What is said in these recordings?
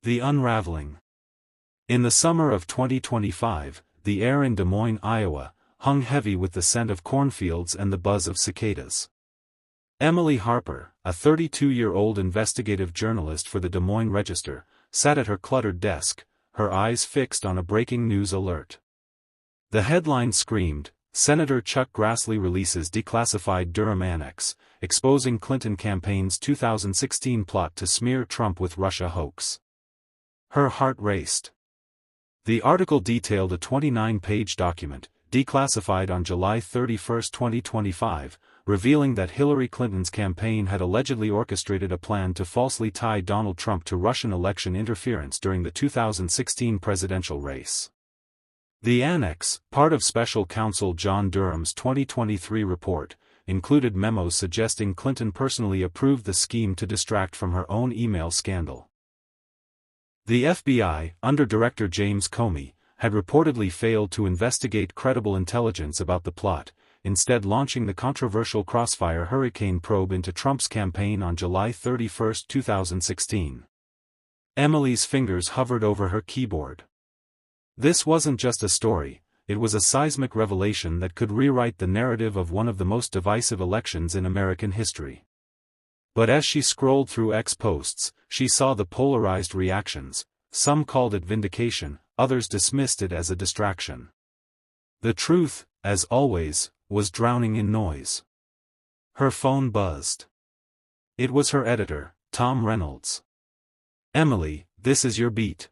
The unraveling. In the summer of 2025, the air in Des Moines, Iowa, hung heavy with the scent of cornfields and the buzz of cicadas. Emily Harper, a 32-year-old investigative journalist for the Des Moines Register, sat at her cluttered desk, her eyes fixed on a breaking news alert. The headline screamed, "Senator Chuck Grassley releases declassified Durham Annex, exposing Clinton campaign's 2016 plot to smear Trump with Russia hoax." Her heart raced. The article detailed a 29-page document, declassified on July 31, 2025, revealing that Hillary Clinton's campaign had allegedly orchestrated a plan to falsely tie Donald Trump to Russian election interference during the 2016 presidential race. The annex, part of Special Counsel John Durham's 2023 report, included memos suggesting Clinton personally approved the scheme to distract from her own email scandal. The FBI, under Director James Comey, had reportedly failed to investigate credible intelligence about the plot, instead launching the controversial Crossfire Hurricane probe into Trump's campaign on July 31, 2016. Emily's fingers hovered over her keyboard. This wasn't just a story, it was a seismic revelation that could rewrite the narrative of one of the most divisive elections in American history. But as she scrolled through X posts, she saw the polarized reactions. Some called it vindication, others dismissed it as a distraction. The truth, as always, was drowning in noise. Her phone buzzed. It was her editor, Tom Reynolds. "Emily, this is your beat.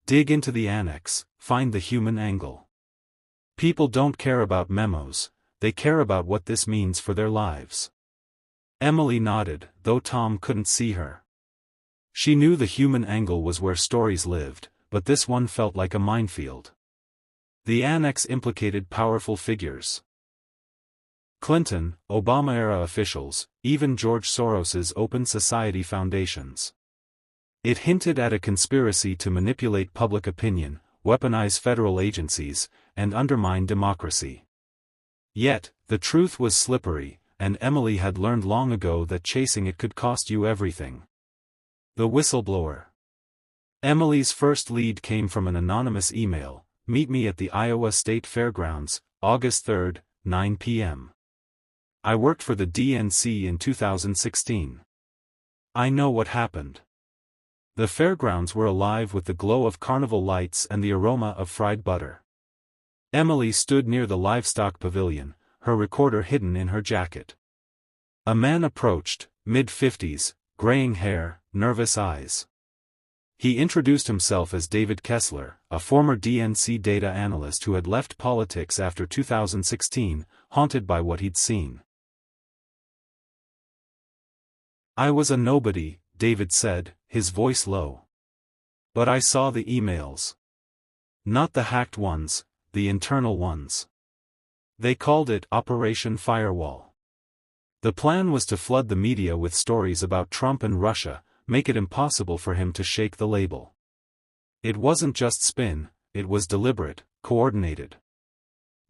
Dig into the annex, find the human angle. People don't care about memos, they care about what this means for their lives." Emily nodded, though Tom couldn't see her. She knew the human angle was where stories lived, but this one felt like a minefield. The annex implicated powerful figures. Clinton, Obama-era officials, even George Soros's Open Society foundations. It hinted at a conspiracy to manipulate public opinion, weaponize federal agencies, and undermine democracy. Yet, the truth was slippery, and Emily had learned long ago that chasing it could cost you everything. The whistleblower. Emily's first lead came from an anonymous email: "Meet me at the Iowa State Fairgrounds, August 3, 9 p.m. I worked for the DNC in 2016. I know what happened." The fairgrounds were alive with the glow of carnival lights and the aroma of fried butter. Emily stood near the livestock pavilion, her recorder hidden in her jacket. A man approached, mid-50s, graying hair, nervous eyes. He introduced himself as David Kessler, a former DNC data analyst who had left politics after 2016, haunted by what he'd seen. "I was a nobody," David said, his voice low. "But I saw the emails. Not the hacked ones, the internal ones. They called it Operation Firewall. The plan was to flood the media with stories about Trump and Russia, make it impossible for him to shake the label. It wasn't just spin, it was deliberate, coordinated.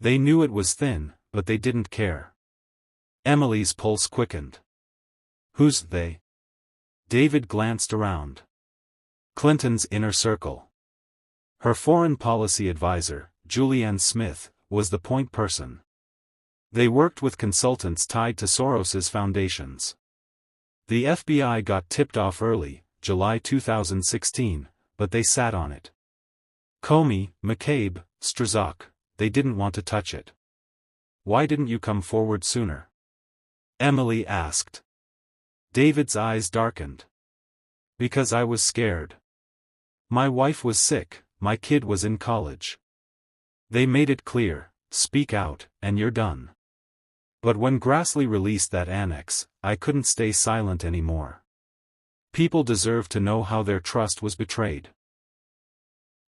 They knew it was thin, but they didn't care." Emily's pulse quickened. "Who's they?" David glanced around. Clinton's inner circle. Her foreign policy advisor, Julianne Smith, was the point person. They worked with consultants tied to Soros's foundations. The FBI got tipped off early, July 2016, but they sat on it. Comey, McCabe, Strzok, they didn't want to touch it. "Why didn't you come forward sooner?" Emily asked. David's eyes darkened. "Because I was scared. My wife was sick, my kid was in college. They made it clear, speak out, and you're done. But when Grassley released that annex, I couldn't stay silent anymore. People deserve to know how their trust was betrayed."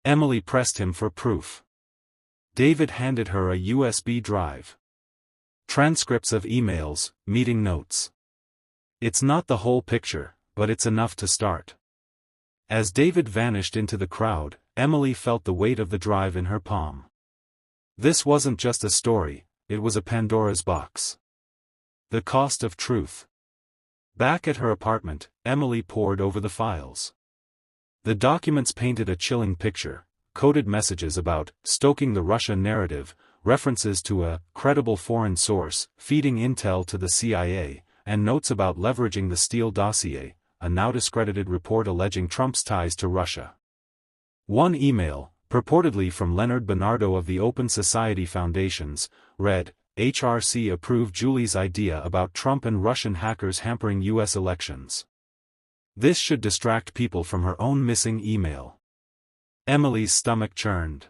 Emily pressed him for proof. David handed her a USB drive. Transcripts of emails, meeting notes. "It's not the whole picture, but it's enough to start." As David vanished into the crowd, Emily felt the weight of the drive in her palm. This wasn't just a story, it was a Pandora's box. The cost of truth. Back at her apartment, Emily pored over the files. The documents painted a chilling picture, coded messages about stoking the Russia narrative, references to a credible foreign source, feeding intel to the CIA, and notes about leveraging the Steele dossier, a now discredited report alleging Trump's ties to Russia. One email, purportedly from Leonard Bernardo of the Open Society Foundations, read, "HRC approved Julie's idea about Trump and Russian hackers hampering U.S. elections." This should distract people from her own missing email. Emily's stomach churned.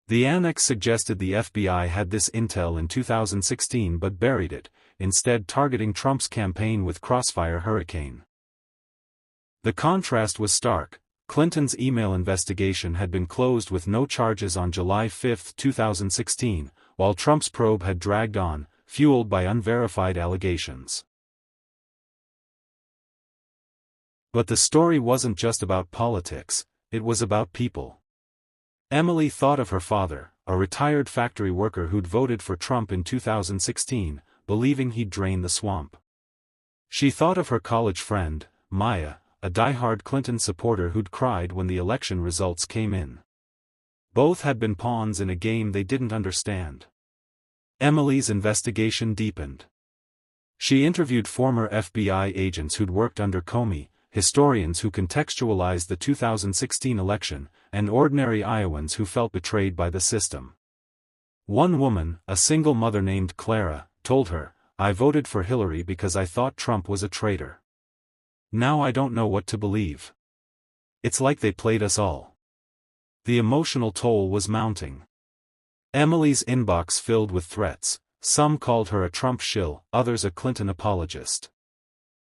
The annex suggested the FBI had this intel in 2016 but buried it, instead targeting Trump's campaign with Crossfire Hurricane. The contrast was stark. Clinton's email investigation had been closed with no charges on July 5, 2016, while Trump's probe had dragged on, fueled by unverified allegations. But the story wasn't just about politics, it was about people. Emily thought of her father, a retired factory worker who'd voted for Trump in 2016, believing he'd drain the swamp. She thought of her college friend, Maya, a diehard Clinton supporter who'd cried when the election results came in. Both had been pawns in a game they didn't understand. Emily's investigation deepened. She interviewed former FBI agents who'd worked under Comey, historians who contextualized the 2016 election, and ordinary Iowans who felt betrayed by the system. One woman, a single mother named Clara, told her, "I voted for Hillary because I thought Trump was a traitor. Now I don't know what to believe. It's like they played us all." The emotional toll was mounting. Emily's inbox filled with threats. Some called her a Trump shill, others a Clinton apologist.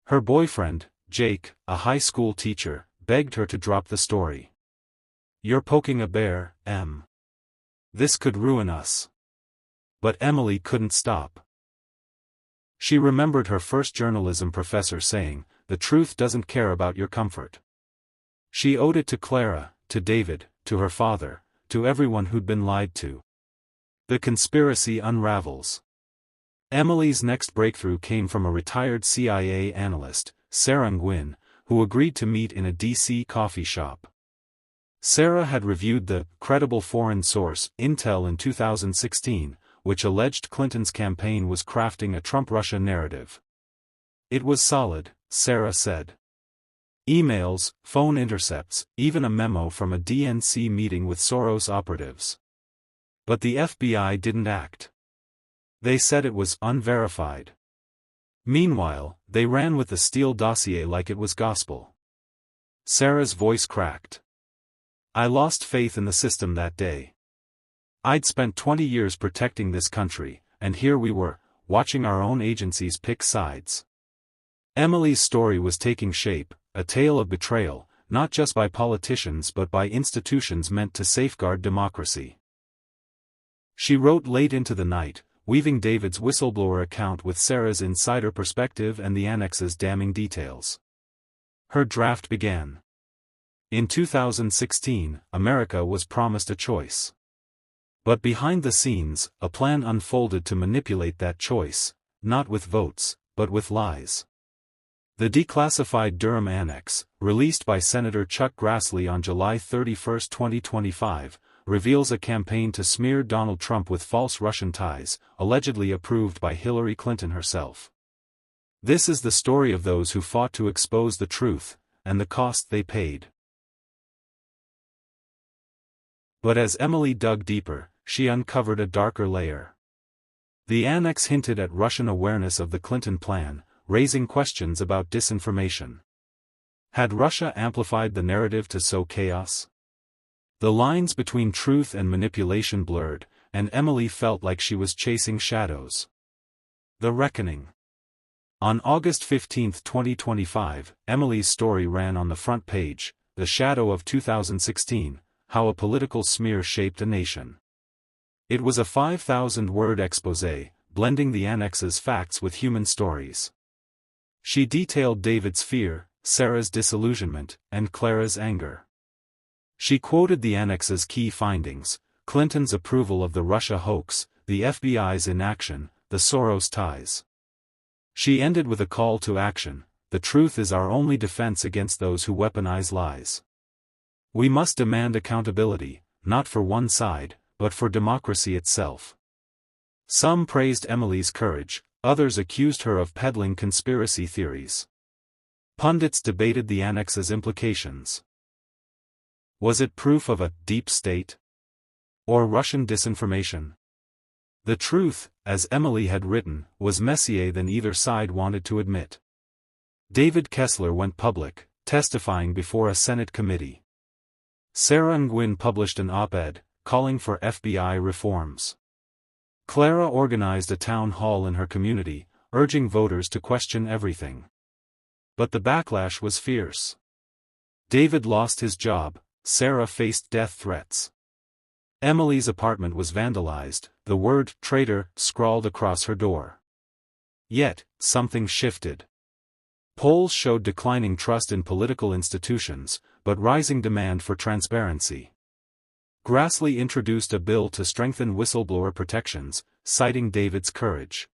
Her boyfriend, Jake, a high school teacher, begged her to drop the story. "You're poking a bear, Em. This could ruin us." But Emily couldn't stop. She remembered her first journalism professor saying, "The truth doesn't care about your comfort." She owed it to Clara, to David, to her father, to everyone who'd been lied to. The conspiracy unravels. Emily's next breakthrough came from a retired CIA analyst, Sarah Nguyen, who agreed to meet in a D.C. coffee shop. Sarah had reviewed the credible foreign source intel in 2016, which alleged Clinton's campaign was crafting a Trump-Russia narrative. It was solid, Sarah said. Emails, phone intercepts, even a memo from a DNC meeting with Soros operatives. But the FBI didn't act. They said it was unverified. Meanwhile, they ran with the Steele dossier like it was gospel. Sarah's voice cracked. "I lost faith in the system that day. I'd spent 20 years protecting this country, and here we were, watching our own agencies pick sides." Emily's story was taking shape, a tale of betrayal, not just by politicians but by institutions meant to safeguard democracy. She wrote late into the night, weaving David's whistleblower account with Sarah's insider perspective and the annex's damning details. Her draft began. In 2016, America was promised a choice. But behind the scenes, a plan unfolded to manipulate that choice, not with votes, but with lies. The declassified Durham Annex, released by Senator Chuck Grassley on July 31, 2025, reveals a campaign to smear Donald Trump with false Russian ties, allegedly approved by Hillary Clinton herself. This is the story of those who fought to expose the truth, and the cost they paid. But as Emily dug deeper, she uncovered a darker layer. The annex hinted at Russian awareness of the Clinton plan, raising questions about disinformation. Had Russia amplified the narrative to sow chaos? The lines between truth and manipulation blurred, and Emily felt like she was chasing shadows. The Reckoning. On August 15, 2025, Emily's story ran on the front page, "The Shadow of 2016, How a Political Smear Shaped a Nation." It was a 5,000-word exposé, blending the annex's facts with human stories. She detailed David's fear, Sarah's disillusionment, and Clara's anger. She quoted the annex's key findings: Clinton's approval of the Russia hoax, the FBI's inaction, the Soros ties. She ended with a call to action: the truth is our only defense against those who weaponize lies. We must demand accountability, not for one side, but for democracy itself. Some praised Emily's courage, others accused her of peddling conspiracy theories. Pundits debated the annex's implications. Was it proof of a deep state? Or Russian disinformation? The truth, as Emily had written, was messier than either side wanted to admit. David Kessler went public, testifying before a Senate committee. Sarah Nguyen published an op-ed, calling for FBI reforms. Clara organized a town hall in her community, urging voters to question everything. But the backlash was fierce. David lost his job, Sarah faced death threats. Emily's apartment was vandalized, the word traitor scrawled across her door. Yet, something shifted. Polls showed declining trust in political institutions, but rising demand for transparency. Grassley introduced a bill to strengthen whistleblower protections, citing David's courage.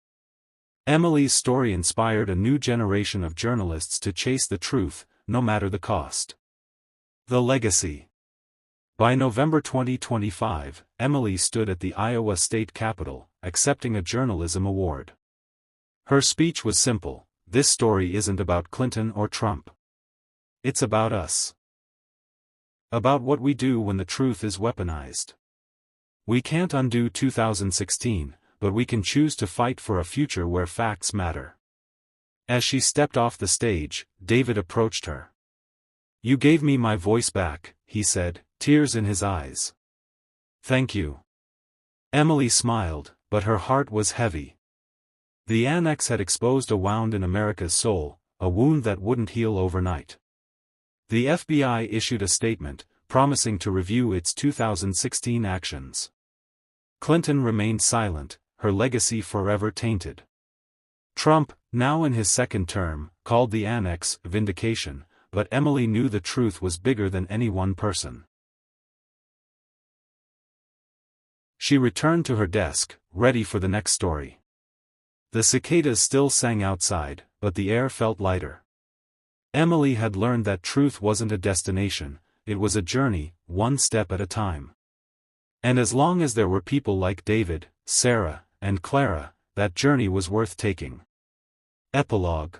Emily's story inspired a new generation of journalists to chase the truth, no matter the cost. The legacy. By November 2025, Emily stood at the Iowa State Capitol, accepting a journalism award. Her speech was simple: this story isn't about Clinton or Trump. It's about us. About what we do when the truth is weaponized. We can't undo 2016, but we can choose to fight for a future where facts matter. As she stepped off the stage, David approached her. "You gave me my voice back," he said, tears in his eyes. "Thank you." Emily smiled, but her heart was heavy. The annex had exposed a wound in America's soul, a wound that wouldn't heal overnight. The FBI issued a statement, promising to review its 2016 actions. Clinton remained silent, her legacy forever tainted. Trump, now in his second term, called the annex vindication, but Emily knew the truth was bigger than any one person. She returned to her desk, ready for the next story. The cicadas still sang outside, but the air felt lighter. Emily had learned that truth wasn't a destination, it was a journey, one step at a time. And as long as there were people like David, Sarah, and Clara, that journey was worth taking. Epilogue.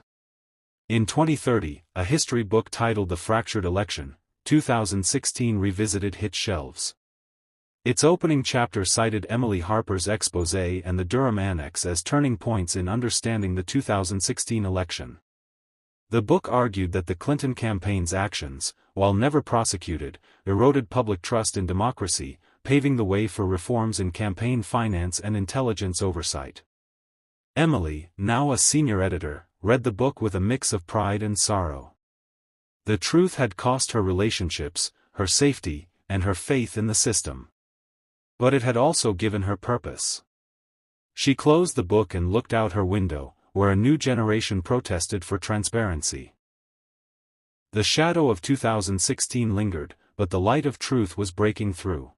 In 2030, a history book titled The Fractured Election, 2016 revisited hit shelves. Its opening chapter cited Emily Harper's exposé and the Durham Annex as turning points in understanding the 2016 election. The book argued that the Clinton campaign's actions, while never prosecuted, eroded public trust in democracy, paving the way for reforms in campaign finance and intelligence oversight. Emily, now a senior editor, read the book with a mix of pride and sorrow. The truth had cost her relationships, her safety, and her faith in the system. But it had also given her purpose. She closed the book and looked out her window, where a new generation protested for transparency. The shadow of 2016 lingered, but the light of truth was breaking through.